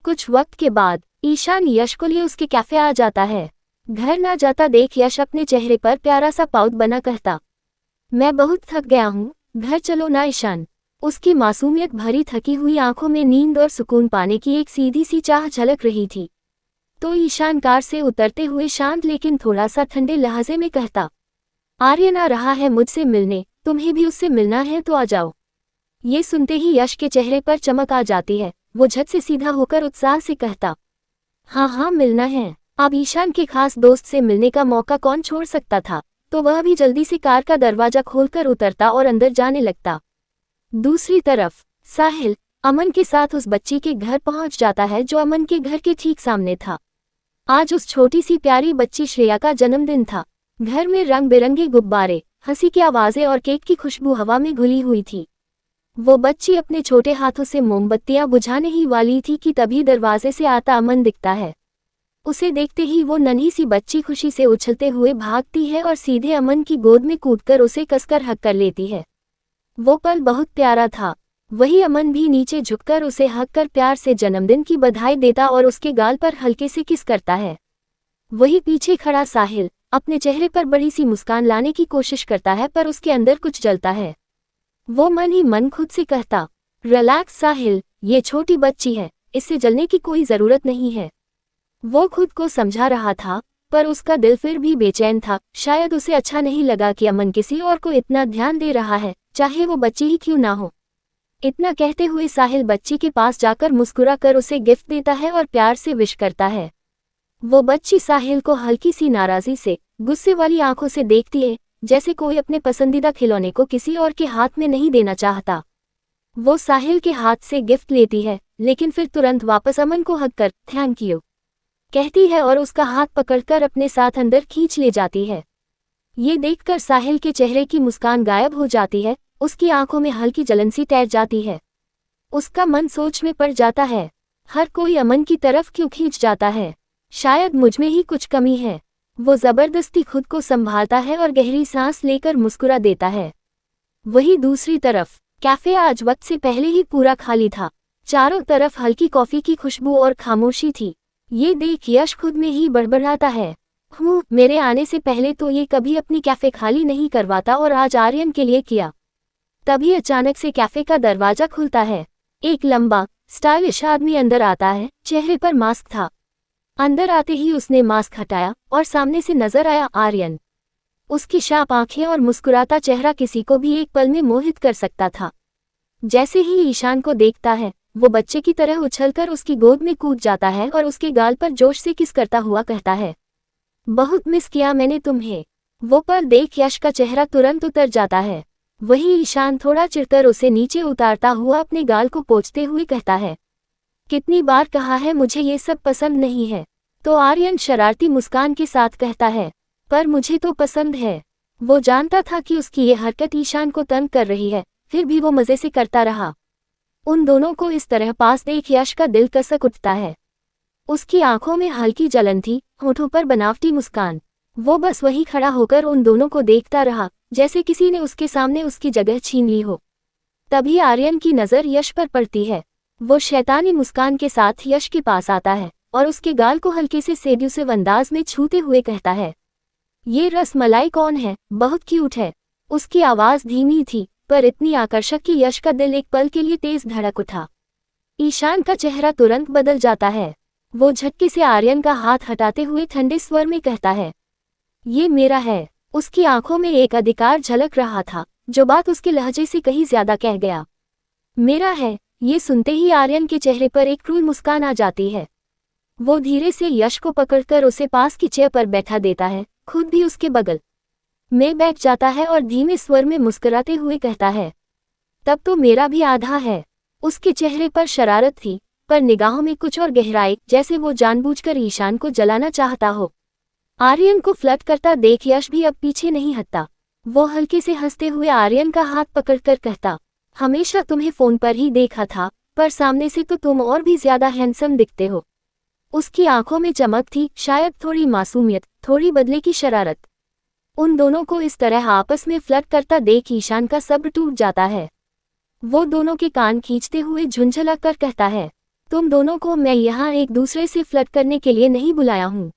कुछ वक्त के बाद ईशान यश को लिए उसके कैफे आ जाता है। घर ना जाता देख यश अपने चेहरे पर प्यारा सा पाउट बना कहता, मैं बहुत थक गया हूँ, घर चलो ना ईशान। उसकी मासूमियत भरी थकी हुई आंखों में नींद और सुकून पाने की एक सीधी सी चाह झलक रही थी। तो ईशान कार से उतरते हुए शांत लेकिन थोड़ा सा ठंडे लहजे में कहता, आर्यन आ रहा है मुझसे मिलने, तुम्हें भी उससे मिलना है तो आ जाओ। ये सुनते ही यश के चेहरे पर चमक आ जाती है। वो झट से सीधा होकर उत्साह से कहता, हाँ हाँ मिलना है। अब ईशान के खास दोस्त से मिलने का मौका कौन छोड़ सकता था, तो वह भी जल्दी से कार का दरवाजा खोलकर उतरता और अंदर जाने लगता। दूसरी तरफ साहिल अमन के साथ उस बच्ची के घर पहुंच जाता है जो अमन के घर के ठीक सामने था। आज उस छोटी सी प्यारी बच्ची श्रेया का जन्मदिन था। घर में रंग बिरंगे गुब्बारे, हंसी की आवाजें और केक की खुशबू हवा में घुली हुई थी। वो बच्ची अपने छोटे हाथों से मोमबत्तियां बुझाने ही वाली थी कि तभी दरवाजे से आता अमन दिखता है। उसे देखते ही वो नन्ही सी बच्ची खुशी से उछलते हुए भागती है और सीधे अमन की गोद में कूदकर उसे कसकर हक कर लेती है। वो पल बहुत प्यारा था। वही अमन भी नीचे झुककर उसे हक कर प्यार से जन्मदिन की बधाई देता और उसके गाल पर हल्के से किस करता है। वही पीछे खड़ा साहिल अपने चेहरे पर बड़ी सी मुस्कान लाने की कोशिश करता है, पर उसके अंदर कुछ जलता है। वो मन ही मन खुद से कहता, रिलैक्स साहिल, ये छोटी बच्ची है, इससे जलने की कोई जरूरत नहीं है। वो खुद को समझा रहा था, पर उसका दिल फिर भी बेचैन था। शायद उसे अच्छा नहीं लगा कि अमन किसी और को इतना ध्यान दे रहा है, चाहे वो बच्ची ही क्यों ना हो। इतना कहते हुए साहिल बच्ची के पास जाकर मुस्कुरा कर उसे गिफ्ट देता है और प्यार से विश करता है। वो बच्ची साहिल को हल्की सी नाराजी से, गुस्से वाली आंखों से देखती है, जैसे कोई अपने पसंदीदा खिलौने को किसी और के हाथ में नहीं देना चाहता। वो साहिल के हाथ से गिफ्ट लेती है, लेकिन फिर तुरंत वापस अमन को हक कर थैंक यू कहती है और उसका हाथ पकड़कर अपने साथ अंदर खींच ले जाती है। ये देखकर साहिल के चेहरे की मुस्कान गायब हो जाती है। उसकी आंखों में हल्की जलन सी तैर जाती है। उसका मन सोच में पड़ जाता है, हर कोई अमन की तरफ क्यों खींच जाता है, शायद मुझमें ही कुछ कमी है। वो जबरदस्ती खुद को संभालता है और गहरी सांस लेकर मुस्कुरा देता है। वही दूसरी तरफ कैफे आज वक्त से पहले ही पूरा खाली था। चारों तरफ हल्की कॉफी की खुशबू और खामोशी थी। ये देख यश खुद में ही बड़बड़ाता है, मेरे आने से पहले तो ये कभी अपनी कैफे खाली नहीं करवाता और आज आर्यन के लिए किया। तभी अचानक से कैफे का दरवाजा खुलता है। एक लंबा स्टाइलिश आदमी अंदर आता है, चेहरे पर मास्क था। अंदर आते ही उसने मास्क हटाया और सामने से नजर आया आर्यन। उसकी शार्प आंखें और मुस्कुराता चेहरा किसी को भी एक पल में मोहित कर सकता था। जैसे ही ईशान को देखता है, वो बच्चे की तरह उछलकर उसकी गोद में कूद जाता है और उसके गाल पर जोश से किस करता हुआ कहता है, बहुत मिस किया मैंने तुम्हें। वो पल देख यश का चेहरा तुरंत उतर जाता है। वही ईशान थोड़ा चिढ़कर उसे नीचे उतारता हुआ अपने गाल को पोंछते हुए कहता है, कितनी बार कहा है मुझे ये सब पसंद नहीं है। तो आर्यन शरारती मुस्कान के साथ कहता है, पर मुझे तो पसंद है। वो जानता था कि उसकी ये हरकत ईशान को तंग कर रही है, फिर भी वो मजे से करता रहा। उन दोनों को इस तरह पास देख यश का दिल कसक उठता है। उसकी आंखों में हल्की जलन थी, होठों पर बनावटी मुस्कान। वो बस वही खड़ा होकर उन दोनों को देखता रहा, जैसे किसी ने उसके सामने उसकी जगह छीन ली हो। तभी आर्यन की नजर यश पर पड़ती है। वो शैतानी मुस्कान के साथ यश के पास आता है और उसके गाल को हल्के से सेड्यूसिव अंदाज में छूते हुए कहता है, ये रसमलाई कौन है, बहुत क्यूट है। उसकी आवाज धीमी थी, पर इतनी आकर्षक कि यश का दिल एक पल के लिए तेज धड़क उठा। ईशान का चेहरा तुरंत बदल जाता है। वो झटके से आर्यन का हाथ हटाते हुए ठंडे स्वर में कहता है, ये मेरा है। उसकी आंखों में एक अधिकार झलक रहा था, जो बात उसके लहजे से कहीं ज्यादा कह गया। मेरा है। ये सुनते ही आर्यन के चेहरे पर एक क्रूर मुस्कान आ जाती है। वो धीरे से यश को पकड़कर उसे पास की चेयर पर बैठा देता है, खुद भी उसके बगल में बैठ जाता है और धीमे स्वर में मुस्कुराते हुए कहता है, तब तो मेरा भी आधा है। उसके चेहरे पर शरारत थी, पर निगाहों में कुछ और गहराई, जैसे वो जानबूझकर ईशान को जलाना चाहता हो। आर्यन को फ्लर्ट करता देख यश भी अब पीछे नहीं हटता। वो हल्के से हंसते हुए आर्यन का हाथ पकड़कर कहता, हमेशा तुम्हें फोन पर ही देखा था, पर सामने से तो तुम और भी ज्यादा हैंडसम दिखते हो। उसकी आंखों में चमक थी, शायद थोड़ी मासूमियत, थोड़ी बदले की शरारत। उन दोनों को इस तरह आपस में फ्लर्ट करता देख ईशान का सब्र टूट जाता है। वो दोनों के कान खींचते हुए झुंझला कर कहता है, तुम दोनों को मैं यहाँ एक दूसरे से फ्लर्ट करने के लिए नहीं बुलाया हूँ।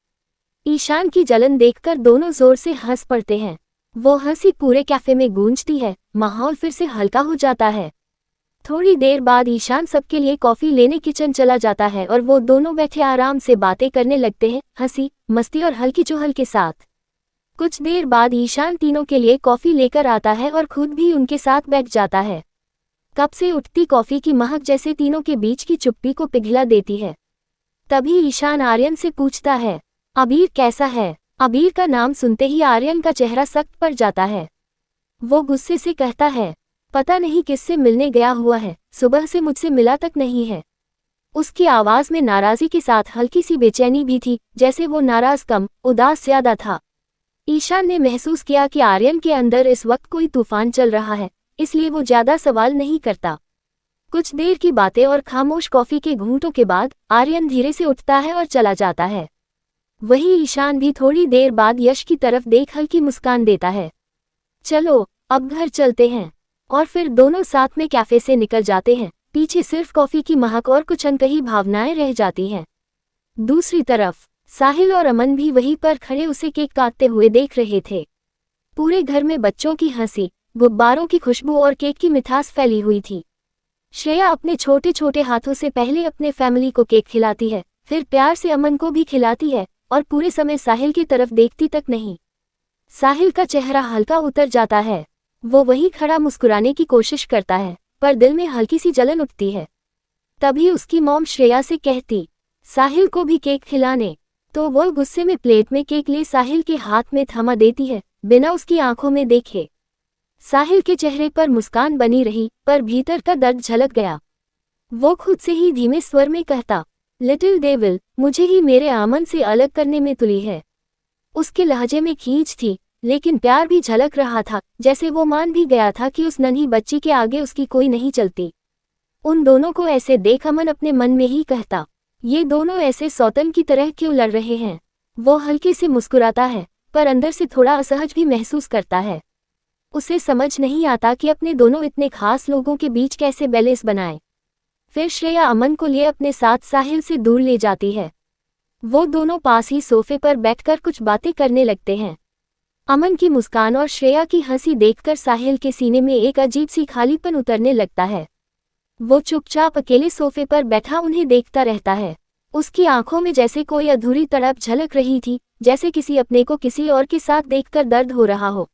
ईशान की जलन देखकर दोनों जोर से हंस पड़ते हैं। वो हंसी पूरे कैफे में गूंजती है, माहौल फिर से हल्का हो जाता है। थोड़ी देर बाद ईशान सबके लिए कॉफी लेने किचन चला जाता है और वो दोनों बैठे आराम से बातें करने लगते हैं, हंसी मस्ती और हल्की चुहल के साथ। कुछ देर बाद ईशान तीनों के लिए कॉफी लेकर आता है और खुद भी उनके साथ बैठ जाता है। कप से उठती कॉफी की महक जैसे तीनों के बीच की चुप्पी को पिघला देती है। तभी ईशान आर्यन से पूछता है, अबीर कैसा है? अबीर का नाम सुनते ही आर्यन का चेहरा सख्त पड़ जाता है। वो गुस्से से कहता है, पता नहीं किससे मिलने गया हुआ है, सुबह से मुझसे मिला तक नहीं है। उसकी आवाज में नाराजगी के साथ हल्की सी बेचैनी भी थी, जैसे वो नाराज कम, उदास ज्यादा था। ईशान ने महसूस किया कि आर्यन के अंदर इस वक्त कोई तूफान चल रहा है, इसलिए वो ज्यादा सवाल नहीं करता। कुछ देर की बातें और खामोश कॉफी के घूंटों के बाद आर्यन धीरे से उठता है और चला जाता है। वही ईशान भी थोड़ी देर बाद यश की तरफ देख हल्की मुस्कान देता है। चलो अब घर चलते हैं। और फिर दोनों साथ में कैफे से निकल जाते हैं। पीछे सिर्फ कॉफी की महक और कुछ अनकही भावनाएं रह जाती हैं। दूसरी तरफ साहिल और अमन भी वहीं पर खड़े उसे केक काटते हुए देख रहे थे। पूरे घर में बच्चों की हंसी, गुब्बारों की खुशबू और केक की मिठास फैली हुई थी। श्रेया अपने छोटे छोटे हाथों से पहले अपने फैमिली को केक खिलाती है, फिर प्यार से अमन को भी खिलाती है और पूरे समय साहिल की तरफ देखती तक नहीं। साहिल का चेहरा हल्का उतर जाता है। वो वहीं खड़ा मुस्कुराने की कोशिश करता है, पर दिल में हल्की सी जलन उठती है। तभी उसकी मॉम श्रेया से कहती, साहिल को भी केक खिलाने। तो वो गुस्से में प्लेट में केक ले साहिल के हाथ में थमा देती है, बिना उसकी आंखों में देखे। साहिल के चेहरे पर मुस्कान बनी रही, पर भीतर का दर्द झलक गया। वो खुद से ही धीमे स्वर में कहता, लिटिल डेविल, मुझे ही मेरे अमन से अलग करने में तुली है। उसके लहजे में खींच थी, लेकिन प्यार भी झलक रहा था, जैसे वो मान भी गया था कि उस नन्ही बच्ची के आगे उसकी कोई नहीं चलती। उन दोनों को ऐसे देख अमन अपने मन में ही कहता, ये दोनों ऐसे सौतन की तरह क्यों लड़ रहे हैं। वो हल्के से मुस्कुराता है, पर अंदर से थोड़ा असहज भी महसूस करता है। उसे समझ नहीं आता कि अपने दोनों इतने खास लोगों के बीच कैसे बैलेंस बनाए। फिर श्रेया अमन को लिए अपने साथ साहिल से दूर ले जाती है। वो दोनों पास ही सोफे पर बैठकर कुछ बातें करने लगते हैं। अमन की मुस्कान और श्रेया की हंसी देखकर साहिल के सीने में एक अजीब सी खालीपन उतरने लगता है। वो चुपचाप अकेले सोफे पर बैठा उन्हें देखता रहता है। उसकी आंखों में जैसे कोई अधूरी तड़प झलक रही थी, जैसे किसी अपने को किसी और के साथ देखकर दर्द हो रहा हो।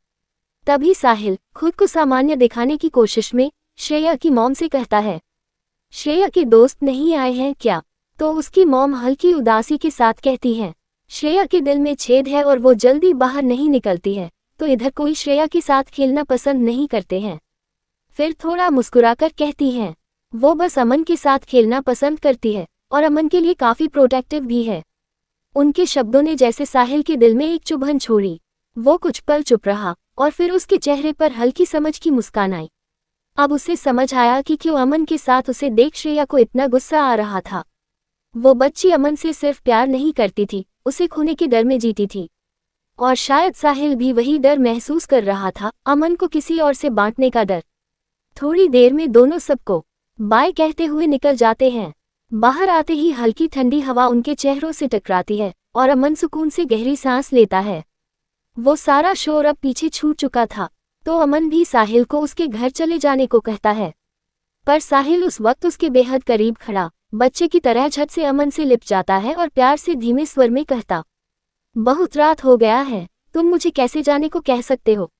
तभी साहिल खुद को सामान्य दिखाने की कोशिश में श्रेया की मॉम से कहता है, श्रेया के दोस्त नहीं आए हैं क्या? तो उसकी मॉम हल्की उदासी के साथ कहती है, श्रेया के दिल में छेद है और वो जल्दी बाहर नहीं निकलती है, तो इधर कोई श्रेया के साथ खेलना पसंद नहीं करते हैं। फिर थोड़ा मुस्कुराकर कहती हैं, वो बस अमन के साथ खेलना पसंद करती है और अमन के लिए काफी प्रोटेक्टिव भी है। उनके शब्दों ने जैसे साहिल के दिल में एक चुभन छोड़ी। वो कुछ पल चुप रहा और फिर उसके चेहरे पर हल्की समझ की मुस्कान आई। अब उसे समझ आया कि क्यों अमन के साथ उसे देख श्रेया को इतना गुस्सा आ रहा था। वो बच्ची अमन से सिर्फ प्यार नहीं करती थी, उसे खोने के डर में जीती थी। और शायद साहिल भी वही डर महसूस कर रहा था, अमन को किसी और से बांटने का डर। थोड़ी देर में दोनों सबको बाय कहते हुए निकल जाते हैं। बाहर आते ही हल्की ठंडी हवा उनके चेहरों से टकराती है और अमन सुकून से गहरी सांस लेता है। वो सारा शोर अब पीछे छूट चुका था, तो अमन भी साहिल को उसके घर चले जाने को कहता है। पर साहिल उस वक्त उसके बेहद करीब खड़ा, बच्चे की तरह झट से अमन से लिपट जाता है और प्यार से धीमे स्वर में कहता, बहुत रात हो गया है, तुम मुझे कैसे जाने को कह सकते हो।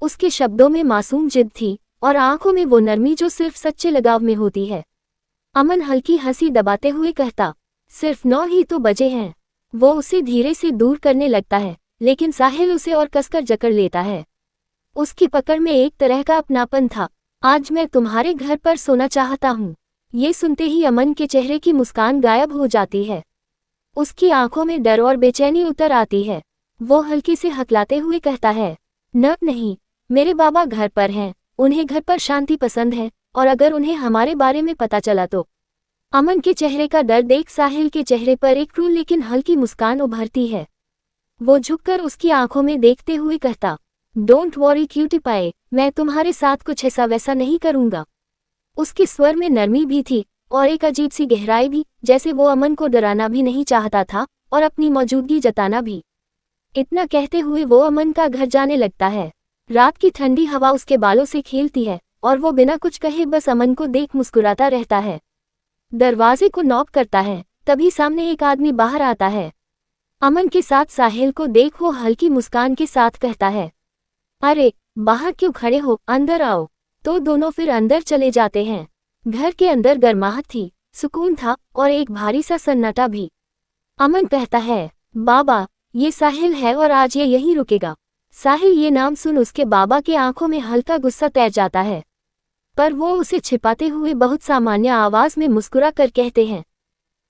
उसके शब्दों में मासूम जिद थी और आंखों में वो नरमी जो सिर्फ सच्चे लगाव में होती है। अमन हल्की हंसी दबाते हुए कहता, सिर्फ 9 ही तो बजे हैं। वो उसे धीरे से दूर करने लगता है, लेकिन साहिल उसे और कसकर जकड़ लेता है। उसकी पकड़ में एक तरह का अपनापन था। आज मैं तुम्हारे घर पर सोना चाहता हूँ। ये सुनते ही अमन के चेहरे की मुस्कान गायब हो जाती है। उसकी आंखों में डर और बेचैनी उतर आती है। वो हल्की से हकलाते हुए कहता है, नहीं, मेरे बाबा घर पर हैं, उन्हें घर पर शांति पसंद है, और अगर उन्हें हमारे बारे में पता चला तो। अमन के चेहरे का डर देख साहिल के चेहरे पर एक क्रूर लेकिन हल्की मुस्कान उभरती है। वो झुककर उसकी आंखों में देखते हुए कहता, डोंट वॉरी क्यूटी पाए, मैं तुम्हारे साथ कुछ ऐसा वैसा नहीं करूंगा। उसके स्वर में नरमी भी थी, और एक अजीब सी गहराई भी, जैसे वो अमन को डराना भी नहीं चाहता था और अपनी मौजूदगी जताना भी। इतना कहते हुए वो अमन का घर जाने लगता है। रात की ठंडी हवा उसके बालों से खेलती है और वो बिना कुछ कहे बस अमन को देख मुस्कुराता रहता है। दरवाजे को नॉक करता है, तभी सामने एक आदमी बाहर आता है। अमन के साथ साहिल को देख वो हल्की मुस्कान के साथ कहता है, अरे बाहर क्यों खड़े हो, अंदर आओ। तो दोनों फिर अंदर चले जाते हैं। घर के अंदर गर्माहट थी, सुकून था और एक भारी सा सन्नाटा भी। अमन कहता है, बाबा ये साहिल है और आज ये यहीं रुकेगा। साहिल ये नाम सुन उसके बाबा के आंखों में हल्का गुस्सा तैर जाता है, पर वो उसे छिपाते हुए बहुत सामान्य आवाज में मुस्कुरा कर कहते हैं,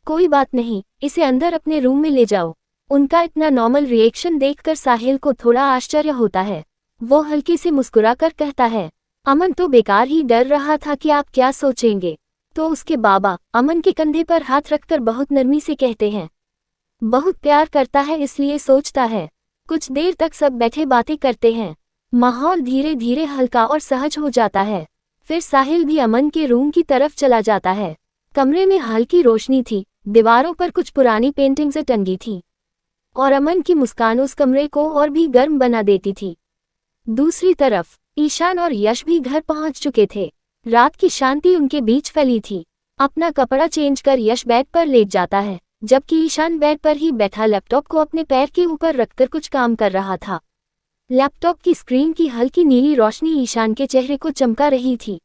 कोई बात नहीं, इसे अंदर अपने रूम में ले जाओ। उनका इतना नॉर्मल रिएक्शन देखकर साहिल को थोड़ा आश्चर्य होता है। वो हल्के से मुस्कुराकर कहता है, अमन तो बेकार ही डर रहा था कि आप क्या सोचेंगे। तो उसके बाबा अमन के कंधे पर हाथ रखकर बहुत नरमी से कहते हैं, बहुत प्यार करता है इसलिए सोचता है। कुछ देर तक सब बैठे बातें करते हैं। माहौल धीरे धीरे हल्का और सहज हो जाता है। फिर साहिल भी अमन के रूम की तरफ चला जाता है। कमरे में हल्की रोशनी थी, दीवारों पर कुछ पुरानी पेंटिंग्स टंगी थी और अमन की मुस्कान उस कमरे को और भी गर्म बना देती थी। दूसरी तरफ ईशान और यश भी घर पहुंच चुके थे। रात की शांति उनके बीच फैली थी। अपना कपड़ा चेंज कर यश बेड पर लेट जाता है, जबकि ईशान बेड पर ही बैठा लैपटॉप को अपने पैर के ऊपर रखकर कुछ काम कर रहा था। लैपटॉप की स्क्रीन की हल्की नीली रोशनी ईशान के चेहरे को चमका रही थी।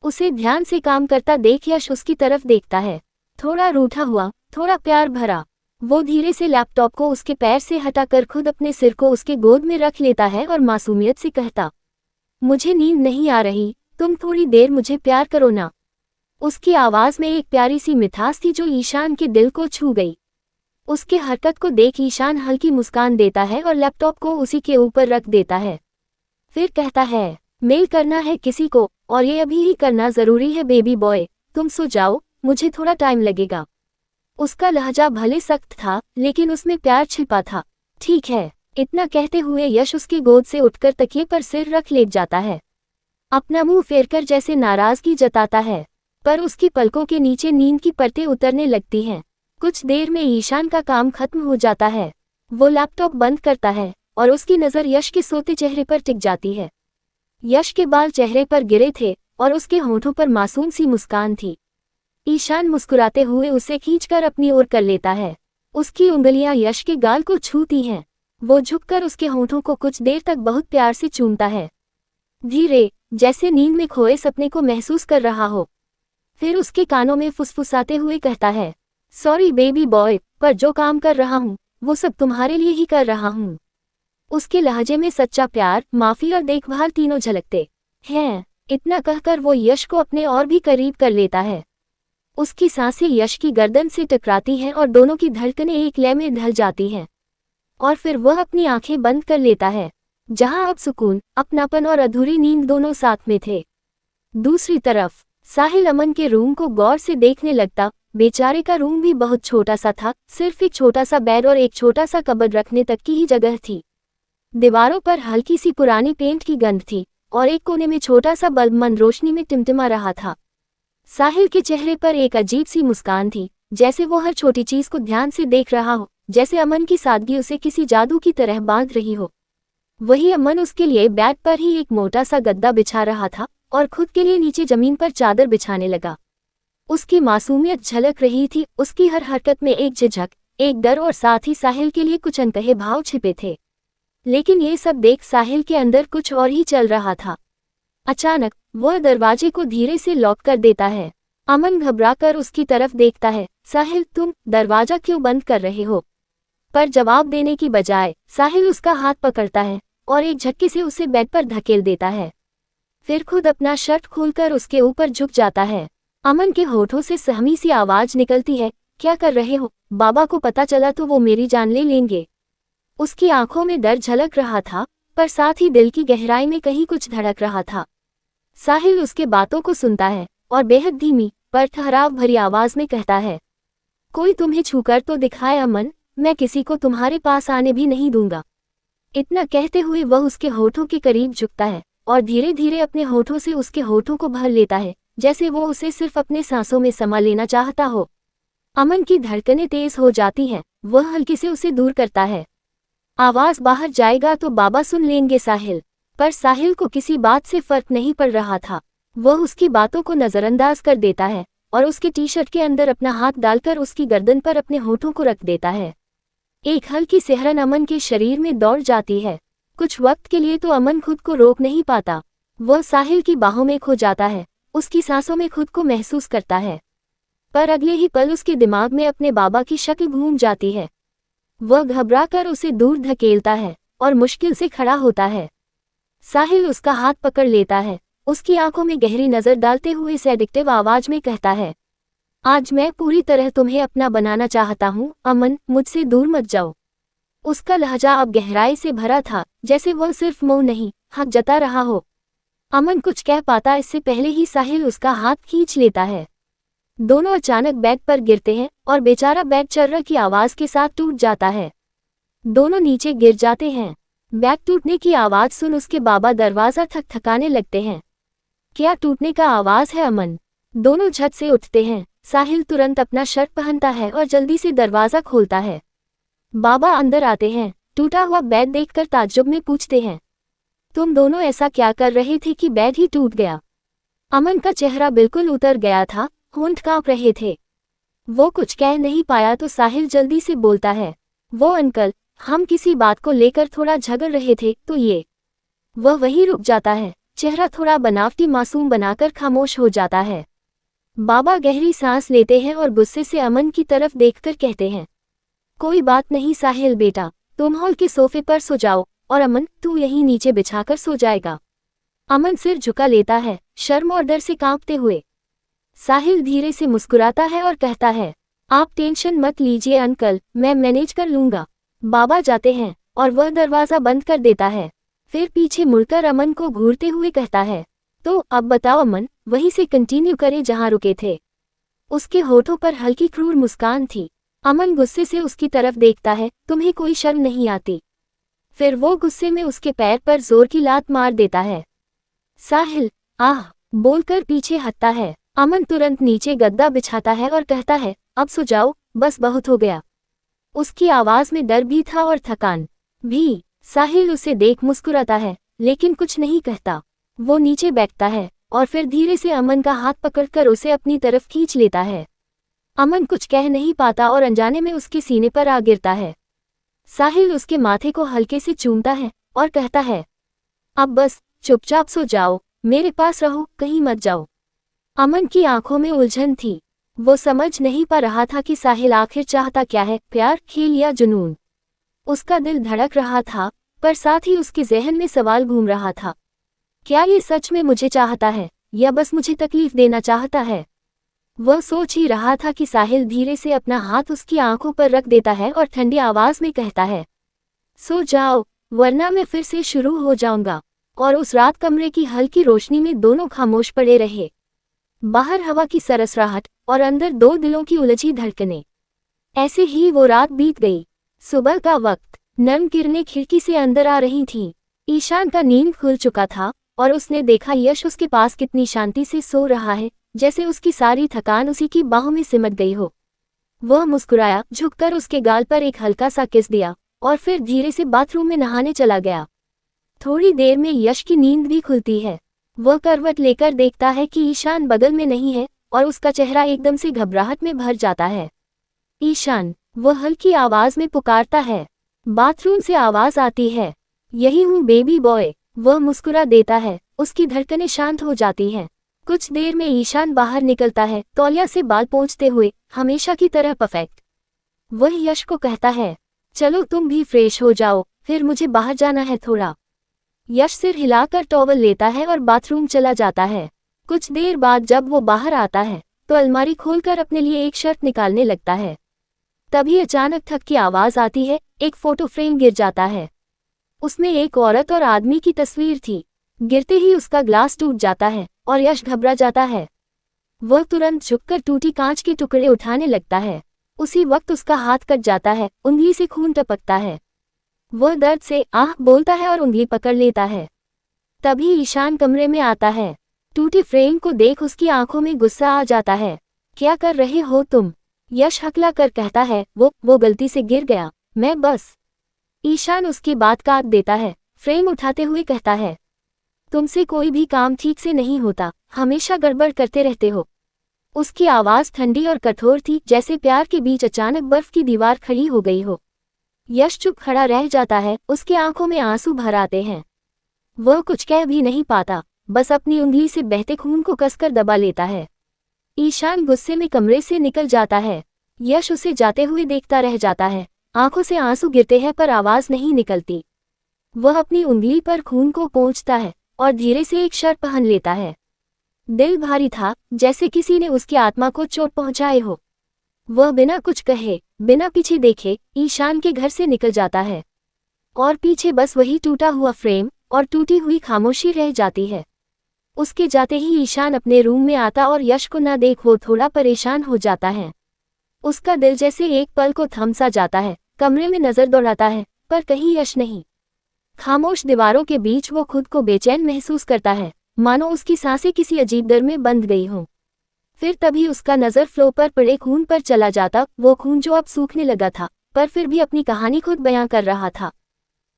उसे ध्यान से काम करता देख यश उसकी तरफ देखता है, थोड़ा रूठा हुआ, थोड़ा प्यार भरा। वो धीरे से लैपटॉप को उसके पैर से हटाकर खुद अपने सिर को उसके गोद में रख लेता है और मासूमियत से कहता, मुझे नींद नहीं आ रही, तुम थोड़ी देर मुझे प्यार करो ना। उसकी आवाज में एक प्यारी सी मिठास थी जो ईशान के दिल को छू गई। उसके हरकत को देख ईशान हल्की मुस्कान देता है और लैपटॉप को उसी के ऊपर रख देता है। फिर कहता है, मेल करना है किसी को और ये अभी ही करना जरूरी है बेबी बॉय, तुम सो जाओ, मुझे थोड़ा टाइम लगेगा। उसका लहजा भले सख्त था लेकिन उसमें प्यार छिपा था। ठीक है, इतना कहते हुए यश उसकी गोद से उठकर तकिए पर सिर रख लेट जाता है। अपना मुंह फेरकर जैसे नाराजगी जताता है, पर उसकी पलकों के नीचे नींद की परतें उतरने लगती हैं। कुछ देर में ईशान का काम खत्म हो जाता है। वो लैपटॉप बंद करता है और उसकी नज़र यश के सोते चेहरे पर टिक जाती है। यश के बाल चेहरे पर गिरे थे और उसके होंठों पर मासूम सी मुस्कान थी। ईशान मुस्कुराते हुए उसे खींचकर अपनी ओर कर लेता है। उसकी उंगलियां यश के गाल को छूती हैं। वो झुककर उसके होंठों को कुछ देर तक बहुत प्यार से चूमता है, धीरे, जैसे नींद में खोए सपने को महसूस कर रहा हो। फिर उसके कानों में फुसफुसाते हुए कहता है, सॉरी बेबी बॉय, पर जो काम कर रहा हूँ वो सब तुम्हारे लिए ही कर रहा हूँ। उसके लहजे में सच्चा प्यार, माफी और देखभाल तीनों झलकते हैं। इतना कहकर वो यश को अपने और भी करीब कर लेता है। उसकी सांसें यश की गर्दन से टकराती हैं और दोनों की धड़कनें एक लय में ढल जाती हैं। और फिर वह अपनी आंखें बंद कर लेता है, जहां अब सुकून, अपनापन और अधूरी नींद दोनों साथ में थे। दूसरी तरफ साहिल अमन के रूम को गौर से देखने लगता। बेचारे का रूम भी बहुत छोटा सा था, सिर्फ एक छोटा सा बेड और एक छोटा सा कबर्ड रखने तक की ही जगह थी। दीवारों पर हल्की सी पुरानी पेंट की गंध थी और एक कोने में छोटा सा बल्ब मंद रोशनी में टिमटिमा रहा था। साहिल के चेहरे पर एक अजीब सी मुस्कान थी, जैसे वो हर छोटी चीज को ध्यान से देख रहा हो, जैसे अमन की सादगी उसे किसी जादू की तरह बांध रही हो। वही अमन उसके लिए बेड पर ही एक मोटा सा गद्दा बिछा रहा था और खुद के लिए नीचे जमीन पर चादर बिछाने लगा। उसकी मासूमियत झलक रही थी, उसकी हर हरकत में एक झिझक, एक डर और साथ ही साहिल के लिए कुछ अनकहे भाव छिपे थे। लेकिन ये सब देख साहिल के अंदर कुछ और ही चल रहा था। अचानक वह दरवाजे को धीरे से लॉक कर देता है। अमन घबराकर उसकी तरफ देखता है, साहिल तुम दरवाजा क्यों बंद कर रहे हो? पर जवाब देने की बजाय साहिल उसका हाथ पकड़ता है और एक झटके से उसे बेड पर धकेल देता है। फिर खुद अपना शर्ट खोलकर उसके ऊपर झुक जाता है। अमन के होठों से सहमी सी आवाज निकलती है, क्या कर रहे हो? बाबा को पता चला तो वो मेरी जान ले लेंगे। उसकी आंखों में डर झलक रहा था, पर साथ ही दिल की गहराई में कहीं कुछ धड़क रहा था। साहिल उसके बातों को सुनता है और बेहद धीमी पर ठहराव भरी आवाज में कहता है, कोई तुम्हें छूकर तो दिखाए अमन, मैं किसी को तुम्हारे पास आने भी नहीं दूंगा। इतना कहते हुए वह उसके होठों के करीब झुकता है और धीरे धीरे अपने होठों से उसके होठों को भर लेता है, जैसे वो उसे सिर्फ अपने सांसों में समा लेना चाहता हो। अमन की धड़कनें तेज हो जाती हैं, वह हल्के से उसे दूर करता है। आवाज बाहर जाएगा तो बाबा सुन लेंगे साहिल। पर साहिल को किसी बात से फर्क नहीं पड़ रहा था। वह उसकी बातों को नजरअंदाज कर देता है और उसके टी शर्ट के अंदर अपना हाथ डालकर उसकी गर्दन पर अपने होठों को रख देता है। एक हल्की सिहरन अमन के शरीर में दौड़ जाती है। कुछ वक्त के लिए तो अमन खुद को रोक नहीं पाता। वह साहिल की बाहों में खो जाता है, उसकी सांसों में खुद को महसूस करता है। पर अगले ही पल उसके दिमाग में अपने बाबा की शक्ल घूम जाती है। वह घबराकर उसे दूर धकेलता है और मुश्किल से खड़ा होता है। साहिल उसका हाथ पकड़ लेता है, उसकी आंखों में गहरी नजर डालते हुए सेडिक्टिव आवाज में कहता है, आज मैं पूरी तरह तुम्हें अपना बनाना चाहता हूँ अमन, मुझसे दूर मत जाओ। उसका लहजा अब गहराई से भरा था, जैसे वह सिर्फ मुंह नहीं, हक जता रहा हो। अमन कुछ कह पाता इससे पहले ही साहिल उसका हाथ खींच लेता है। दोनों अचानक बेड पर गिरते हैं और बेचारा बेड चर्रा की आवाज के साथ टूट जाता है। दोनों नीचे गिर जाते हैं। बेड टूटने की आवाज सुन उसके बाबा दरवाजा थकाने लगते हैं। क्या टूटने का आवाज है अमन? दोनों झट से उठते हैं। साहिल तुरंत अपना शर्ट पहनता है और जल्दी से दरवाजा खोलता है। बाबा अंदर आते हैं, टूटा हुआ बेड देखकर ताज्जुब में पूछते हैं, तुम दोनों ऐसा क्या कर रहे थे कि बेड ही टूट गया? अमन का चेहरा बिल्कुल उतर गया था, होंठ कांप रहे थे। वो कुछ कह नहीं पाया तो साहिल जल्दी से बोलता है, वो अंकल, हम किसी बात को लेकर थोड़ा झगड़ रहे थे तो ये। वह वहीं रुक जाता है, चेहरा थोड़ा बनावटी मासूम बनाकर खामोश हो जाता है। बाबा गहरी सांस लेते हैं और गुस्से से अमन की तरफ देखकर कहते हैं, कोई बात नहीं साहिल बेटा, तुम हॉल के सोफे पर सो जाओ और अमन तू यहीं नीचे बिछाकर सो जाएगा। अमन सिर झुका लेता है, शर्म और डर से कांपते हुए। साहिल धीरे से मुस्कुराता है और कहता है, आप टेंशन मत लीजिए अंकल, मैं मैनेज कर लूंगा। बाबा जाते हैं और वह दरवाजा बंद कर देता है। फिर पीछे मुड़कर अमन को घूरते हुए कहता है, तो अब बताओ अमन, वहीं से कंटिन्यू करें जहां रुके थे। उसके होठों पर हल्की क्रूर मुस्कान थी। अमन गुस्से से उसकी तरफ देखता है, तुम्हें कोई शर्म नहीं आती? फिर वो गुस्से में उसके पैर पर जोर की लात मार देता है। साहिल आह बोलकर पीछे हटता है। अमन तुरंत नीचे गद्दा बिछाता है और कहता है, अब सो जाओ, बस बहुत हो गया। उसकी आवाज में डर भी था और थकान भी। साहिल उसे देख मुस्कुराता है, लेकिन कुछ नहीं कहता। वो नीचे बैठता है और फिर धीरे से अमन का हाथ पकड़कर उसे अपनी तरफ खींच लेता है। अमन कुछ कह नहीं पाता और अनजाने में उसके सीने पर आ गिरता है। साहिल उसके माथे को हल्के से चूमता है और कहता है, अब बस चुपचाप सो जाओ, मेरे पास रहो, कहीं मत जाओ। अमन की आंखों में उलझन थी। वो समझ नहीं पा रहा था कि साहिल आखिर चाहता क्या है, प्यार, खेल या जुनून। उसका दिल धड़क रहा था, पर साथ ही उसके जहन में सवाल घूम रहा था, क्या ये सच में मुझे चाहता है या बस मुझे तकलीफ देना चाहता है? वह सोच ही रहा था कि साहिल धीरे से अपना हाथ उसकी आंखों पर रख देता है और ठंडी आवाज में कहता है, सो जाओ, वरना मैं फिर से शुरू हो जाऊंगा। और उस रात कमरे की हल्की रोशनी में दोनों खामोश पड़े रहे। बाहर हवा की सरसराहट और अंदर दो दिलों की उलझी धड़कनें। ऐसे ही वो रात बीत गई। सुबह का वक्त, नर्म किरणें खिड़की से अंदर आ रही थीं। ईशान का नींद खुल चुका था और उसने देखा यश उसके पास कितनी शांति से सो रहा है, जैसे उसकी सारी थकान उसी की बाहों में सिमट गई हो। वह मुस्कुराया, झुककर उसके गाल पर एक हल्का सा किस दिया और फिर धीरे से बाथरूम में नहाने चला गया। थोड़ी देर में यश की नींद भी खुलती है। वह करवट लेकर देखता है कि ईशान बगल में नहीं है और उसका चेहरा एकदम से घबराहट में भर जाता है। ईशान, वह हल्की आवाज में पुकारता है। बाथरूम से आवाज आती है, यही हूँ बेबी बॉय। वह मुस्कुरा देता है, उसकी धड़कनें शांत हो जाती हैं। कुछ देर में ईशान बाहर निकलता है, तौलिया से बाल पोंछते हुए, हमेशा की तरह परफेक्ट। वह यश को कहता है, चलो तुम भी फ्रेश हो जाओ, फिर मुझे बाहर जाना है थोड़ा। यश सिर हिलाकर टॉवल लेता है और बाथरूम चला जाता है। कुछ देर बाद जब वो बाहर आता है तो अलमारी खोलकर अपने लिए एक शर्ट निकालने लगता है। तभी अचानक ठक की आवाज आती है, एक फोटो फ्रेम गिर जाता है। उसमें एक औरत और आदमी की तस्वीर थी। गिरते ही उसका ग्लास टूट जाता है और यश घबरा जाता है। वह तुरंत झुककर टूटी कांच के टुकड़े उठाने लगता है। उसी वक्त उसका हाथ कट जाता है, उंगली से खून टपकता है। वह दर्द से आह बोलता है और उंगली पकड़ लेता है। तभी ईशान कमरे में आता है। टूटी फ्रेम को देख उसकी आंखों में गुस्सा आ जाता है। क्या कर रहे हो तुम? यश हकला कर कहता है, वो गलती से गिर गया, मैं बस। ईशान उसकी बात काट देता है, फ्रेम उठाते हुए कहता है, तुमसे कोई भी काम ठीक से नहीं होता, हमेशा गड़बड़ करते रहते हो। उसकी आवाज ठंडी और कठोर थी, जैसे प्यार के बीच अचानक बर्फ की दीवार खड़ी हो गई हो। यश चुप खड़ा रह जाता है, उसकी आंखों में आंसू भर आते हैं। वह कुछ कह भी नहीं पाता, बस अपनी उंगली से बहते खून को कसकर दबा लेता है। ईशान गुस्से में कमरे से निकल जाता है। यश उसे जाते हुए देखता रह जाता है, आंखों से आंसू गिरते हैं पर आवाज नहीं निकलती। वह अपनी उंगली पर खून को पोंछता है और धीरे से एक शर्ट पहन लेता है। दिल भारी था, जैसे किसी ने उसकी आत्मा को चोट पहुंचाए हो। वह बिना कुछ कहे, बिना पीछे देखे ईशान के घर से निकल जाता है और पीछे बस वही टूटा हुआ फ्रेम और टूटी हुई खामोशी रह जाती है। उसके जाते ही ईशान अपने रूम में आता और यश को न देख वो थोड़ा परेशान हो जाता है। उसका दिल जैसे एक पल को थम सा जाता है। कमरे में नजर दौड़ाता है पर कहीं यश नहीं। खामोश दीवारों के बीच वो खुद को बेचैन महसूस करता है, मानो उसकी सांसें किसी अजीब दर में बंध गई हों। फिर तभी उसका नजर फ्लो पर पड़े खून पर चला जाता, वो खून जो अब सूखने लगा था पर फिर भी अपनी कहानी खुद बयां कर रहा था।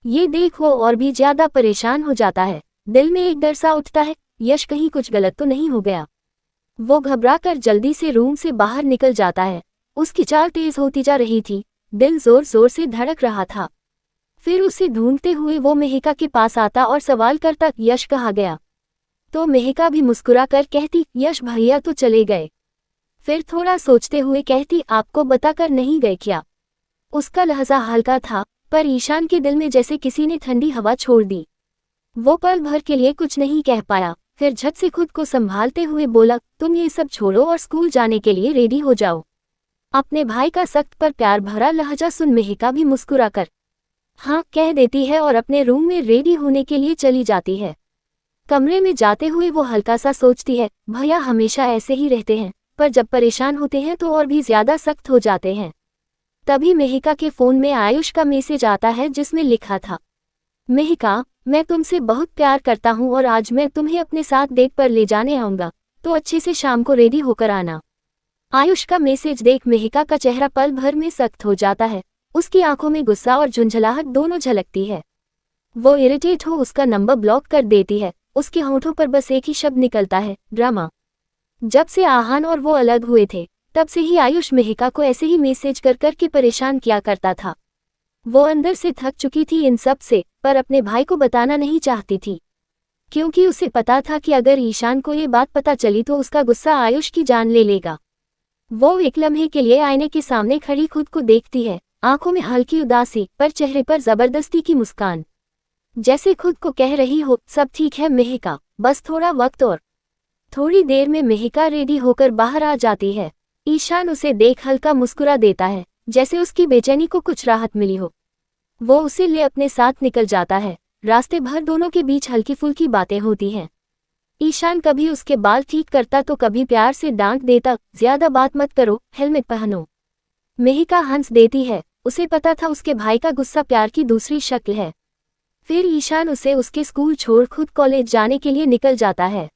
ये देख वो और भी ज्यादा परेशान हो जाता है। दिल में एक डर सा उठता है, यश कहीं कुछ गलत तो नहीं हो गया। वो घबराकर जल्दी से रूम से बाहर निकल जाता है। उसकी चाल तेज होती जा रही थी, दिल जोर जोर से धड़क रहा था। फिर उसे ढूंढते हुए वो मेहिका के पास आता और सवाल करता, यश कहाँ गया? तो मेहिका भी मुस्कुरा कर कहती, यश भैया तो चले गए। फिर थोड़ा सोचते हुए कहती, आपको बताकर नहीं गए क्या? उसका लहजा हल्का था पर ईशान के दिल में जैसे किसी ने ठंडी हवा छोड़ दी। वो पल भर के लिए कुछ नहीं कह पाया, फिर झट से खुद को संभालते हुए बोला, तुम ये सब छोड़ो और स्कूल जाने के लिए रेडी हो जाओ। अपने भाई का सख्त पर प्यार भरा लहजा सुन मेहिका भी मुस्कुराकर हाँ कह देती है और अपने रूम में रेडी होने के लिए चली जाती है। कमरे में जाते हुए वो हल्का सा सोचती है, भैया हमेशा ऐसे ही रहते हैं, पर जब परेशान होते हैं तो और भी ज्यादा सख्त हो जाते हैं। तभी मेहिका के फोन में आयुष का मैसेज आता है जिसमें लिखा था, मेहिका, मैं तुमसे बहुत प्यार करता हूँ और आज मैं तुम्हें अपने साथ डेट पर ले जाने आऊंगा, तो अच्छे से शाम को रेडी होकर आना। आयुष का मैसेज देख मेहिका का चेहरा पल भर में सख्त हो जाता है। उसकी आंखों में गुस्सा और झुंझलाहट दोनों झलकती है। वो इरिटेट हो उसका नंबर ब्लॉक कर देती है। उसके होठों पर बस एक ही शब्द निकलता है, ड्रामा। जब से आहान और वो अलग हुए थे तब से ही आयुष मेहिका को ऐसे ही मैसेज कर कर के परेशान किया करता था। वो अंदर से थक चुकी थी इन सब से, पर अपने भाई को बताना नहीं चाहती थी, क्योंकि उसे पता था कि अगर ईशान को ये बात पता चली तो उसका गुस्सा आयुष की जान ले लेगा। वो एक लम्हे के लिए आईने के सामने खड़ी खुद को देखती है, आंखों में हल्की उदासी पर चेहरे पर जबरदस्ती की मुस्कान, जैसे खुद को कह रही हो, सब ठीक है मेहिका, बस थोड़ा वक्त और। थोड़ी देर में मेहिका रेडी होकर बाहर आ जाती है। ईशान उसे देख हल्का मुस्कुरा देता है, जैसे उसकी बेचैनी को कुछ राहत मिली हो। वो उसे ले अपने साथ निकल जाता है। रास्ते भर दोनों के बीच हल्की फुल्की बातें होती हैं। ईशान कभी उसके बाल ठीक करता तो कभी प्यार से डांट देता, ज्यादा बात मत करो, हेलमेट पहनो। मेहिका हंस देती है, उसे पता था उसके भाई का गुस्सा प्यार की दूसरी शक्ल है। फिर ईशान उसे उसके स्कूल छोड़ खुद कॉलेज जाने के लिए निकल जाता है।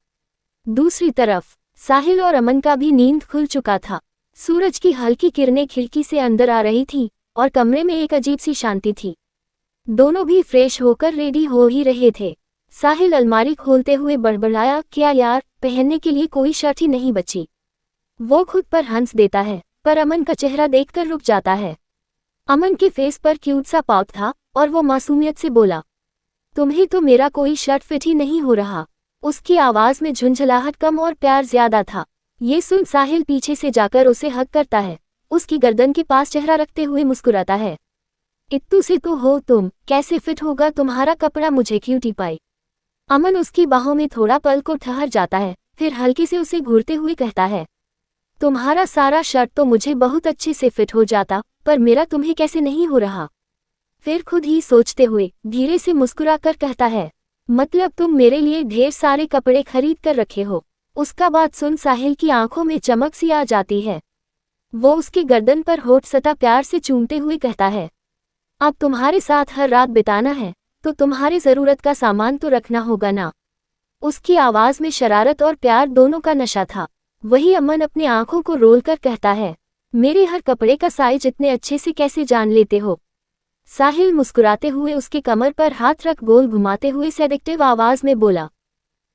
दूसरी तरफ साहिल और अमन का भी नींद खुल चुका था। सूरज की हल्की किरणें खिड़की से अंदर आ रही थी और कमरे में एक अजीब सी शांति थी। दोनों भी फ्रेश होकर रेडी हो ही रहे थे। साहिल अलमारी खोलते हुए बड़बड़ाया, क्या यार, पहनने के लिए कोई शर्ट ही नहीं बची। वो खुद पर हंस देता है, पर अमन का चेहरा देखकर रुक जाता है। अमन के फेस पर क्यूट सा पाउट था और वो मासूमियत से बोला, तुम्हें तो मेरा कोई शर्ट फिट ही नहीं हो रहा। उसकी आवाज में झुंझलाहट कम और प्यार ज्यादा था। ये सुन साहिल पीछे से जाकर उसे हग करता है, उसकी गर्दन के पास चेहरा रखते हुए मुस्कुराता है, इत्तू से तो हो तुम, कैसे फिट होगा तुम्हारा कपड़ा मुझे क्यूटी पाई। अमन उसकी बाहों में थोड़ा पल को ठहर जाता है, फिर हल्के से उसे घूरते हुए कहता है, तुम्हारा सारा शर्ट तो मुझे बहुत अच्छे से फिट हो जाता, पर मेरा तुम्हें कैसे नहीं हो रहा। फिर खुद ही सोचते हुए धीरे से मुस्कुरा कर कहता है, मतलब तुम मेरे लिए ढेर सारे कपड़े खरीद कर रखे हो। उसका बात सुन साहिल की आंखों में चमक सी आ जाती है। वो उसके गर्दन पर होठ सटा प्यार से चूमते हुए कहता है, अब तुम्हारे साथ हर रात बिताना है तो तुम्हारी जरूरत का सामान तो रखना होगा ना। उसकी आवाज में शरारत और प्यार दोनों का नशा था। वही अमन अपनी आंखों को रोल कर कहता है, मेरे हर कपड़े का साइज इतने अच्छे से कैसे जान लेते हो। साहिल मुस्कुराते हुए उसके कमर पर हाथ रख गोल घुमाते हुए सेडेक्टिव आवाज में बोला,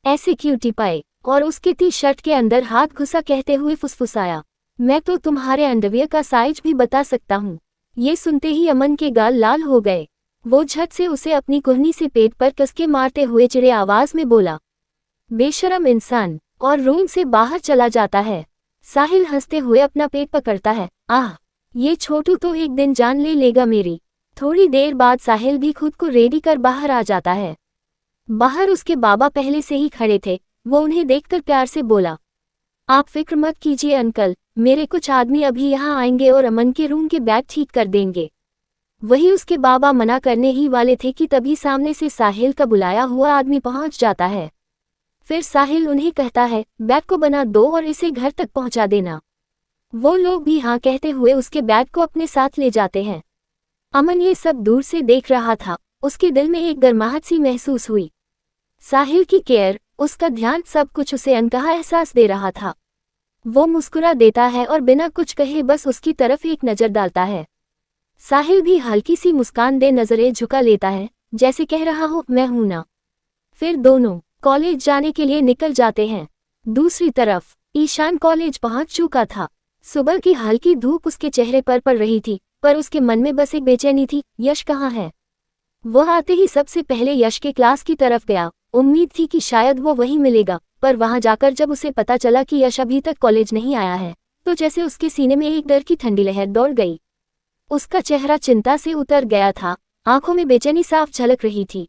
ऐसे क्यूटी पाए, और उसके टी शर्ट के अंदर हाथ घुसा कहते हुए फुसफुसाया, मैं तो तुम्हारे अंडरवियर का साइज भी बता सकता हूँ। ये सुनते ही अमन के गाल लाल हो गए। वो झट से उसे अपनी कुहनी से पेट पर कसके मारते हुए चिढ़े आवाज में बोला, बेशरम इंसान, और रूम से बाहर चला जाता है। साहिल हंसते हुए अपना पेट पकड़ता है, आह, ये छोटू तो एक दिन जान ले लेगा मेरी। थोड़ी देर बाद साहिल भी खुद को रेडी कर बाहर आ जाता है। बाहर उसके बाबा पहले से ही खड़े थे। वो उन्हें देखकर प्यार से बोला, आप फिक्र मत कीजिए अंकल, मेरे कुछ आदमी अभी यहाँ आएंगे और अमन के रूम के बैग ठीक कर देंगे। वही उसके बाबा मना करने ही वाले थे कि तभी सामने से साहिल का बुलाया हुआ आदमी पहुंच जाता है। फिर साहिल उन्हें कहता है, बैग को बना दो और इसे घर तक पहुंचा देना। वो लोग भी हाँ कहते हुए उसके बैग को अपने साथ ले जाते हैं। अमन ये सब दूर से देख रहा था। उसके दिल में एक गर्माहट सी महसूस हुई। साहिल की केयर, उसका ध्यान, सब कुछ उसे अनकहा एहसास दे रहा था। वो मुस्कुरा देता है और बिना कुछ कहे बस उसकी तरफ एक नज़र डालता है। साहिल भी हल्की सी मुस्कान दे नजरें झुका लेता है, जैसे कह रहा हो, मैं हूं ना। फिर दोनों कॉलेज जाने के लिए निकल जाते हैं। दूसरी तरफ ईशान कॉलेज पहुंच चुका था। सुबह की हल्की धूप उसके चेहरे पर पड़ रही थी, पर उसके मन में बस एक बेचैनी थी, यश कहाँ है। वह आते ही सबसे पहले यश के क्लास की तरफ गया। उम्मीद थी कि शायद वो वहीं मिलेगा, पर वहां जाकर जब उसे पता चला कि यश अभी तक कॉलेज नहीं आया है, तो जैसे उसके सीने में एक डर की ठंडी लहर दौड़ गई। उसका चेहरा चिंता से उतर गया था, आंखों में बेचैनी साफ झलक रही थी।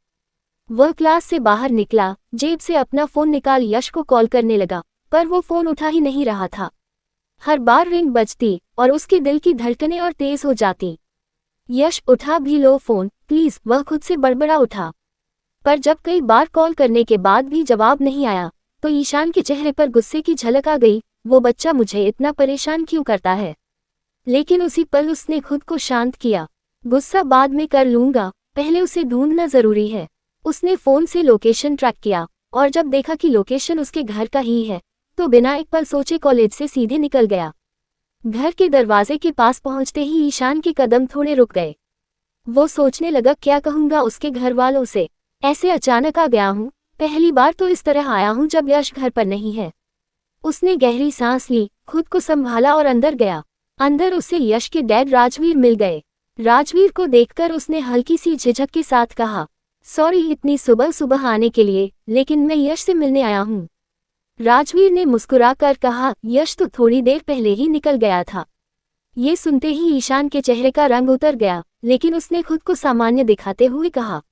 वह क्लास से बाहर निकला, जेब से अपना फोन निकाल यश को कॉल करने लगा, पर वो फोन उठा ही नहीं रहा था। हर बार रिंग बजती और उसके दिल की धड़कनें और तेज हो जाती। यश, उठा भी लो फोन प्लीज, वह खुद से बड़बड़ा उठा। पर जब कई बार कॉल करने के बाद भी जवाब नहीं आया, तो ईशान के चेहरे पर गुस्से की झलक आ गई। वो बच्चा मुझे इतना परेशान क्यों करता है। लेकिन उसी पल उसने खुद को शांत किया। गुस्सा बाद में कर लूंगा, पहले उसे ढूंढना जरूरी है। उसने फोन से लोकेशन ट्रैक किया, और जब देखा कि लोकेशन उसके घर का ही है, तो बिना एक पल सोचे कॉलेज से सीधे निकल गया। घर के दरवाजे के पास पहुंचते ही ईशान के कदम थोड़े रुक गए। वो सोचने लगा, क्या कहूंगा उसके घर वालों से। ऐसे अचानक आ गया हूँ, पहली बार तो इस तरह आया हूँ जब यश घर पर नहीं है। उसने गहरी सांस ली, खुद को संभाला और अंदर गया। अंदर उसे यश के डैड राजवीर मिल गए। राजवीर को देखकर उसने हल्की सी झिझक के साथ कहा, सॉरी इतनी सुबह सुबह आने के लिए, लेकिन मैं यश से मिलने आया हूँ। राजवीर ने मुस्कुरा कर कहा, यश तो थोड़ी देर पहले ही निकल गया था। ये सुनते ही ईशान के चेहरे का रंग उतर गया, लेकिन उसने खुद को सामान्य दिखाते हुए कहा,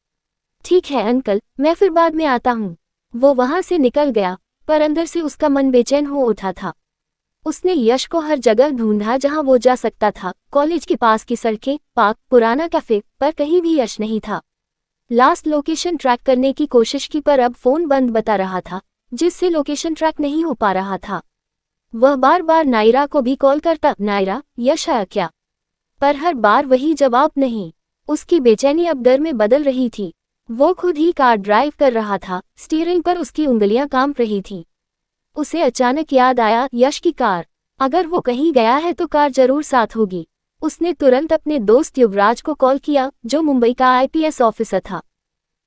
ठीक है अंकल, मैं फिर बाद में आता हूँ। वो वहां से निकल गया, पर अंदर से उसका मन बेचैन हो उठा था। उसने यश को हर जगह ढूंढा जहां वो जा सकता था, कॉलेज के पास की सड़कें, पार्क, पुराना कैफे, पर कहीं भी यश नहीं था। लास्ट लोकेशन ट्रैक करने की कोशिश की, पर अब फोन बंद बता रहा था, जिससे लोकेशन ट्रैक नहीं हो पा रहा था। वह बार बार नायरा को भी कॉल करता, नायरा, यश आया क्या, पर हर बार वही जवाब नहीं। उसकी बेचैनी अब डर में बदल रही थी। वो खुद ही कार ड्राइव कर रहा था, स्टीयरिंग पर उसकी उंगलियां कांप रही थी। उसे अचानक याद आया, यश की कार, अगर वो कहीं गया है तो कार जरूर साथ होगी। उसने तुरंत अपने दोस्त युवराज को कॉल किया, जो मुंबई का आईपीएस ऑफिसर था।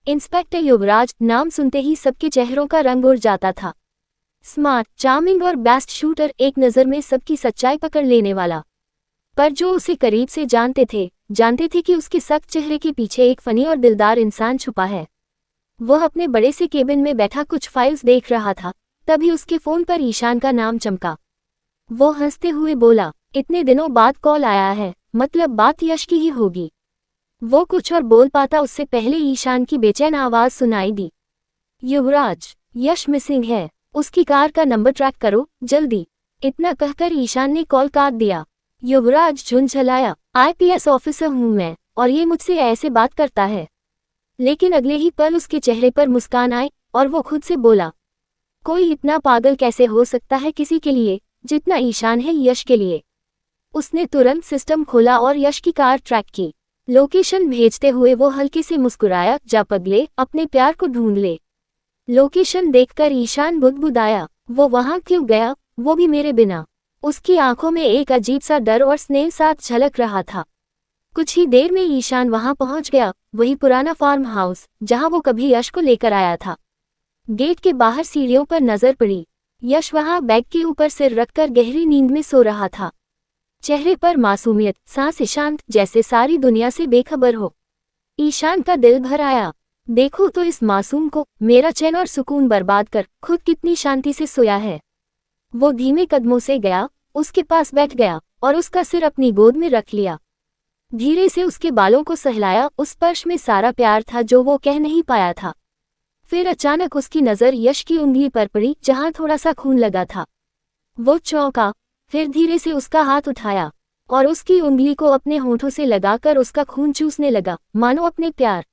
इंस्पेक्टर युवराज नाम सुनते ही सबके चेहरों का रंग उड़ जाता था। स्मार्ट, चार्मिंग और बेस्ट शूटर, एक नज़र में सबकी सच्चाई पकड़ लेने वाला। पर जो उसे करीब से जानते थे कि उसके सख्त चेहरे के पीछे एक फनी और दिलदार इंसान छुपा है। वह अपने बड़े से केबिन में बैठा कुछ फाइल्स देख रहा था, तभी उसके फोन पर ईशान का नाम चमका। वो हंसते हुए बोला, इतने दिनों बाद कॉल आया है, मतलब बात यश की ही होगी। वो कुछ और बोल पाता उससे पहले ईशान की बेचैन आवाज सुनाई दी, युवराज, यश मिसिंग है, उसकी कार का नंबर ट्रैक करो जल्दी। इतना कहकर ईशान ने कॉल काट दिया। युवराज झुंझलाया, आईपीएस ऑफिसर हूं मैं, और ये मुझसे ऐसे बात करता है। लेकिन अगले ही पल उसके चेहरे पर मुस्कान आई, और वो खुद से बोला, कोई इतना पागल कैसे हो सकता है किसी के लिए, जितना ईशान है यश के लिए। उसने तुरंत सिस्टम खोला और यश की कार ट्रैक की। लोकेशन भेजते हुए वो हल्के से मुस्कुराया, जा पगले, अपने प्यार को ढूंढ ले। लोकेशन देखकर ईशान बुदबुदाया, वो वहां क्यों गया, वो भी मेरे बिना। उसकी आंखों में एक अजीब सा डर और स्नेह साथ झलक रहा था। कुछ ही देर में ईशान वहां पहुंच गया, वही पुराना फार्म हाउस जहां वो कभी यश को लेकर आया था। गेट के बाहर सीढ़ियों पर नजर पड़ी। यश वहां बेड के ऊपर सिर रखकर गहरी नींद में सो रहा था। चेहरे पर मासूमियत, सांस शांत, जैसे सारी दुनिया से बेखबर हो। ईशान का दिल भर आया। देखो तो इस मासूम को, मेरा चैन और सुकून बर्बाद कर खुद कितनी शांति से सोया है। वो धीमे कदमों से गया, उसके पास बैठ गया और उसका सिर अपनी गोद में रख लिया। धीरे से उसके बालों को सहलाया, उस स्पर्श में सारा प्यार था जो वो कह नहीं पाया था। फिर अचानक उसकी नज़र यश की उंगली पर पड़ी जहां थोड़ा सा खून लगा था। वो चौंका, फिर धीरे से उसका हाथ उठाया और उसकी उंगली को अपने होठों से लगाकर उसका खून चूसने लगा, मानो अपने प्यार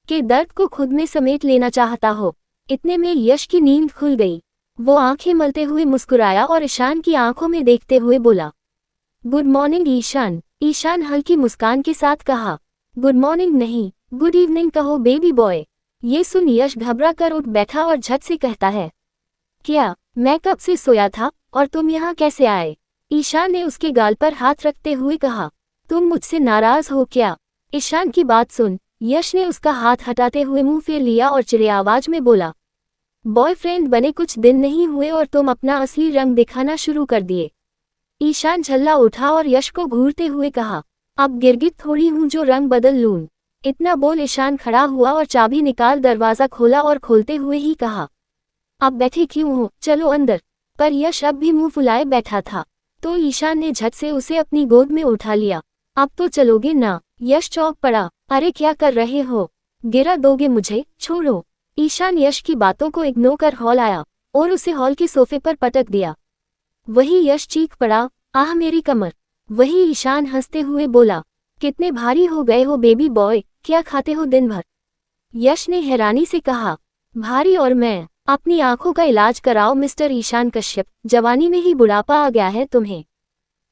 के दर्द को खुद में समेट लेना चाहता हो। इतने में यश की नींद खुल गई। वो आंखें मलते हुए मुस्कुराया और ईशान की आंखों में देखते हुए बोला, गुड मॉर्निंग ईशान। ईशान हल्की मुस्कान के साथ कहा, गुड मॉर्निंग नहीं, गुड इवनिंग कहो बेबी बॉय। ये सुन यश घबरा कर उठ बैठा और झट से कहता है, क्या, मैं कब से सोया था और तुम यहाँ कैसे आए? ईशान ने उसके गाल पर हाथ रखते हुए कहा, तुम मुझसे नाराज हो क्या? ईशान की बात सुन यश ने उसका हाथ हटाते हुए मुंह फेर लिया और चिढ़े आवाज में बोला, बॉयफ्रेंड बने कुछ दिन नहीं हुए और तुम अपना असली रंग दिखाना शुरू कर दिए। ईशान झल्ला उठा और यश को घूरते हुए कहा, अब गिरगिट थोड़ी हूं जो रंग बदल लूं। इतना बोल ईशान खड़ा हुआ और चाबी निकाल दरवाजा खोला और खोलते हुए ही कहा, अब बैठे क्यों हो, चलो अंदर। पर यश अब भी मुंह फुलाए बैठा था, तो ईशान ने झट से उसे अपनी गोद में उठा लिया। अब तो चलोगे ना? यश चौंक पड़ा, अरे क्या कर रहे हो, गिरा दोगे मुझे, छोड़ो। ईशान यश की बातों को इग्नोर कर हॉल आया और उसे हॉल के सोफे पर पटक दिया। वही यश चीख पड़ा, आह मेरी कमर। वही ईशान हंसते हुए बोला, कितने भारी हो गए हो बेबी बॉय, क्या खाते हो दिन भर? यश ने हैरानी से कहा, भारी और मैं? अपनी आंखों का इलाज कराओ मिस्टर ईशान कश्यप, जवानी में ही बुढ़ापा आ गया है तुम्हें।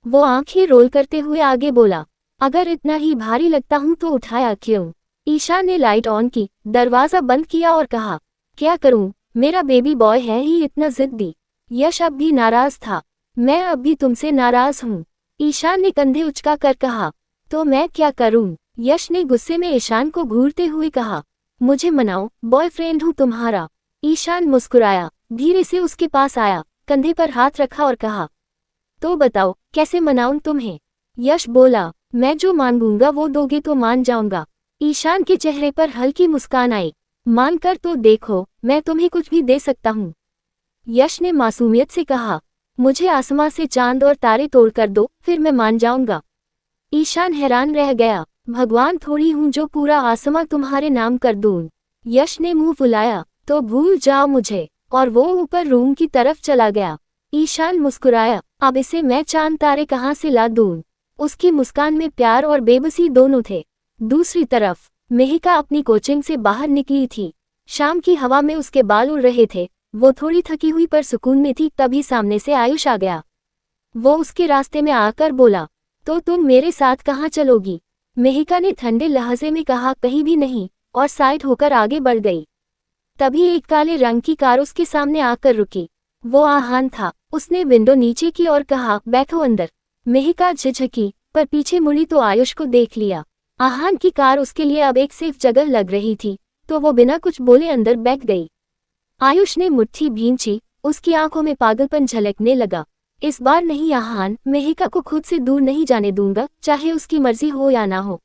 वो आंखें रोल करते हुए आगे बोला, अगर इतना ही भारी लगता हूं तो उठाया क्यों? ईशान ने लाइट ऑन की, दरवाजा बंद किया और कहा, क्या करूं, मेरा बेबी बॉय है ही इतना जिद्दी। यश अब भी नाराज था, मैं अब भी तुमसे नाराज हूं। ईशान ने कंधे उचका कर कहा, तो मैं क्या करूं? यश ने गुस्से में ईशान को घूरते हुए कहा, मुझे मनाओ, बॉयफ्रेंड हूं तुम्हारा। ईशान मुस्कुराया, धीरे से उसके पास आया, कंधे पर हाथ रखा और कहा, तो बताओ कैसे मनाऊं तुम्हें? यश बोला, मैं जो मांगूंगा वो दोगे तो मान जाऊंगा। ईशान के चेहरे पर हल्की मुस्कान आई, मानकर तो देखो, मैं तुम्हें कुछ भी दे सकता हूँ। यश ने मासूमियत से कहा, मुझे आसमां से चांद और तारे तोड़कर दो, फिर मैं मान जाऊंगा। ईशान हैरान रह गया, भगवान थोड़ी हूं जो पूरा आसमां तुम्हारे नाम कर दूं। यश ने मुंह फुलाया, तो भूल जाओ मुझे, और वो ऊपर रूम की तरफ चला गया। ईशान मुस्कुराया, अब इसे मैं चांद तारे कहाँ से ला दूं? उसकी मुस्कान में प्यार और बेबसी दोनों थे। दूसरी तरफ मेहिका अपनी कोचिंग से बाहर निकली थी। शाम की हवा में उसके बाल उड़ रहे थे। वो थोड़ी थकी हुई पर सुकून में थी, तभी सामने से आयुष आ गया। वो उसके रास्ते में आकर बोला, तो तुम मेरे साथ कहाँ चलोगी? मेहिका ने ठंडे लहजे में कहा, कहीं भी नहीं, और साइड होकर आगे बढ़ गई। तभी एक काले रंग की कार उसके सामने आकर रुकी। वो आहान था। उसने विंडो नीचे की और कहा, बैठो अंदर। मेहिका झिझकी, पर पीछे मुड़ी तो आयुष को देख लिया। आहान की कार उसके लिए अब एक सेफ जगह लग रही थी, तो वो बिना कुछ बोले अंदर बैठ गई। आयुष ने मुट्ठी भींची, उसकी आंखों में पागलपन झलकने लगा। इस बार नहीं आहान, मेहिका को खुद से दूर नहीं जाने दूंगा, चाहे उसकी मर्जी हो या ना हो।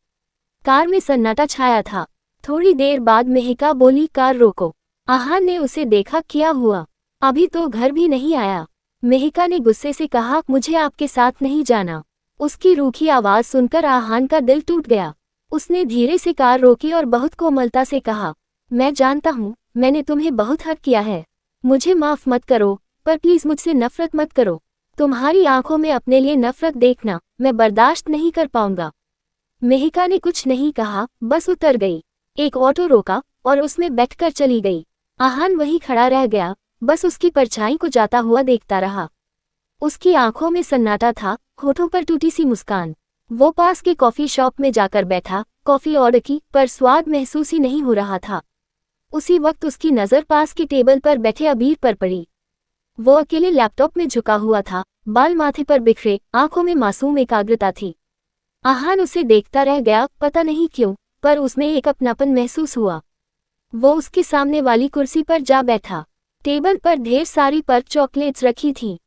कार में सन्नाटा छाया था। थोड़ी देर बाद मेहिका बोली, कार रोको। आहान ने उसे देखा, क्या हुआ? अभी तो घर भी नहीं आया। मेहिका ने गुस्से से कहा, मुझे आपके साथ नहीं जाना। उसकी रूखी आवाज सुनकर आहान का दिल टूट गया। उसने धीरे से कार रोकी और बहुत कोमलता से कहा, मैं जानता हूँ, मैंने तुम्हें बहुत हर्ट किया है। मुझे माफ मत करो, पर प्लीज मुझसे नफरत मत करो। तुम्हारी आंखों में अपने लिए नफरत देखना मैं बर्दाश्त नहीं कर पाऊंगा। मेहिका ने कुछ नहीं कहा, बस उतर गई। एक ऑटो रोका और उसमें बैठकर चली गई। आहान वहीं खड़ा रह गया, बस उसकी परछाई को जाता हुआ देखता रहा। उसकी आंखों में सन्नाटा था, होठों पर टूटी सी मुस्कान। वो पास के कॉफी शॉप में जाकर बैठा, कॉफी ऑर्डर की, पर स्वाद महसूस ही नहीं हो रहा था। उसी वक्त उसकी नज़र पास की टेबल पर बैठे अबीर पर पड़ी। वो अकेले लैपटॉप में झुका हुआ था, बाल माथे पर बिखरे, आंखों में मासूम एकाग्रता थी। आहान उसे देखता रह गया, पता नहीं क्यों, पर उसमें एक अपनापन महसूस हुआ। वो उसके सामने वाली कुर्सी पर जा बैठा। टेबल पर ढेर सारी पर चॉकलेट्स रखी थीं।